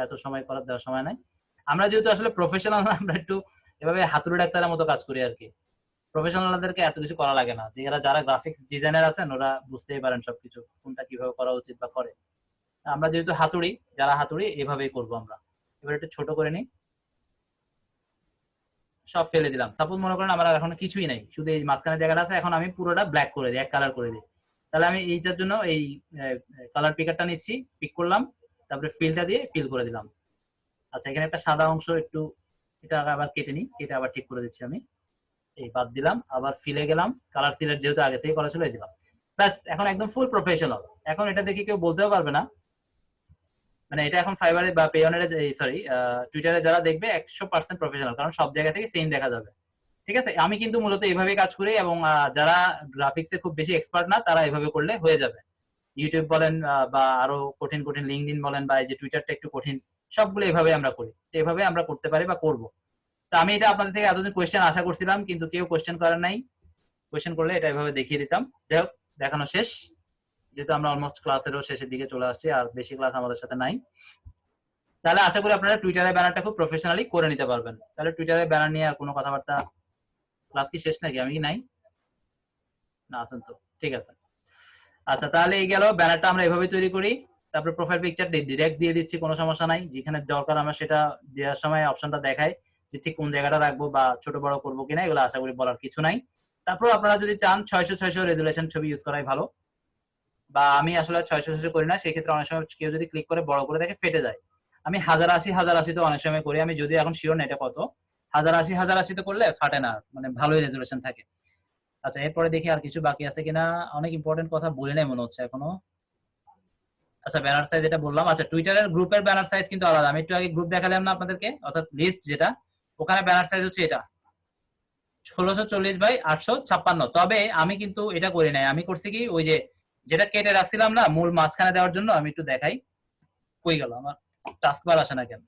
এত সময় করার দেওয়ার সময় নাই। আমরা যেহেতু আসলে প্রফেশনাল না, আমরা একটু এভাবে হাতুড়ি ডাক্তারের মতো কাজ করি আর কি। প্রফেশনালদেরকে এত কিছু করা লাগে না, যে এরা যারা গ্রাফিক্স ডিজাইনার আছেন ওরা বুঝতেই পারেন সবকিছু কোনটা কিভাবে করা উচিত বা করে। আমরা যেহেতু হাতুড়ি, যারা হাতুড়ি এভাবেই করবো আমরা। এবার একটু ছোট করে নিই, সব ফেলে দিলাম। সাপোজ মনে করেন আমার এখন কিছুই নাই, শুধু এই মাঝখানে জায়গাটা আছে, এখন আমি পুরোটা ব্ল্যাক করে দিই, এক কালার করে দিই। তাহলে আমি এইটার জন্য এই কালার পিকারটা নিচ্ছি, পিক করলাম, তারপরে ফিলটা দিয়ে ফিল করে দিলাম। আচ্ছা, এখানে একটা সাদা অংশ একটু, এটা আবার কেটে নিই, কেটে আবার ঠিক করে দিচ্ছি আমি। এই বাদ দিলাম, আবার ফিলে গেলাম, কালার সিলেক্ট যেহেতু আগে থেকে করা ছিল এই দিলাম। ব্যাস, এখন একদম ফুল প্রফেশনাল। এখন এটা দেখে কেউ বলতেও পারবে না, মানে এটা এখন ফাইবারে বা পেয়নের, সরি টুইটারে যারা দেখবে 100% প্রফেশনাল, কারণ সব জায়গা থেকে সেম দেখা যাবে। ঠিক আছে, আমি কিন্তু মূলত এইভাবে কাজ করি, এবং যারা গ্রাফিক্সে খুব বেশি এক্সপার্ট না তারা এইভাবে করলে হয়ে যাবে। ইউটিউব বলেন বা আরো কঠিন কঠিন লিঙ্কডইন বলেন, বা এই যে টুইটারটা একটু কঠিন, সবগুলো এভাবে আমরা করি, এভাবে আমরা করতে পারি বা করব। তো আমি এটা আপনাদের থেকে এতদিন কোয়েশ্চেন আশা করছিলাম, কিন্তু কেউ কোয়েশ্চেন করেন নাই। কোয়েশ্চেন করলে এটা এভাবে দেখিয়ে দিতাম। যাই হোক, দেখানো শেষ, যেহেতু আমরা অলমোস্ট ক্লাসেরও শেষের দিকে চলে আসছি, আর বেশি ক্লাস আমাদের সাথে নাই। তাহলে আশা করি আপনারা টুইটারের ব্যানারটা খুব প্রফেশনালি করে নিতে পারবেন। তাহলে টুইটারের ব্যানার নিয়ে আর কোনো কথাবার্তা, ক্লাস কি শেষ নাকি, আমি কি নাই? না, আছেন তো, ঠিক আছে। আচ্ছা, তাহলে এই গেল, ব্যানারটা আমরা এভাবে তৈরি করি। তারপরে প্রোফাইল পিকচার ডিরেক্ট দিয়ে দিচ্ছি, কোনো সমস্যা নাই। যেখানে দরকার আমরা সেটা দেওয়ার সময় অপশনটা দেখাই, যে ঠিক কোন জায়গাটা রাখবো বা ছোট বড় করবো কিনা, এগুলো আশা করি বলার কিছু নাই। তারপর আপনারা যদি চান 600 রেজুলেশন ছবি ইউজ করাই ভালো, বা আমি আসলে 600 করি না, সেক্ষেত্রে অনেক সময় কেউ যদি ক্লিক করে বড় করে দেখে ফেটে যায়। আমি 1080 তো অনেক সময় করি, আমি যদি এখন শিওর না এটা কত, 1080 তো করলে ফাটে না, মানে ভালোই রেজুলেশন থাকে। আচ্ছা, এরপরে দেখি আর কিছু বাকি আছে কিনা। অনেক ইম্পর্টেন্ট কথা বলে নাই মনে হচ্ছে এখনো। আচ্ছা, ব্যানার সাইজ এটা বললাম। আচ্ছা, টুইটারের গ্রুপের ব্যানার সাইজ কিন্তু আলাদা। আমি একটু আগে গ্রুপ দেখালাম না আপনাদেরকে, অর্থাৎ লিস্ট যেটা, ওখানে ব্যানার সাইজ হচ্ছে এটা 1640x856। তবে আমি কিন্তু এটা করি নাই, আমি করছি কি, ওই যে যেটা কেটে রাখছিলাম না মূল মাঝখানে দেওয়ার জন্য, আমি একটু দেখাই। কই গেল আমার টাস্কবার, আসে না কেন?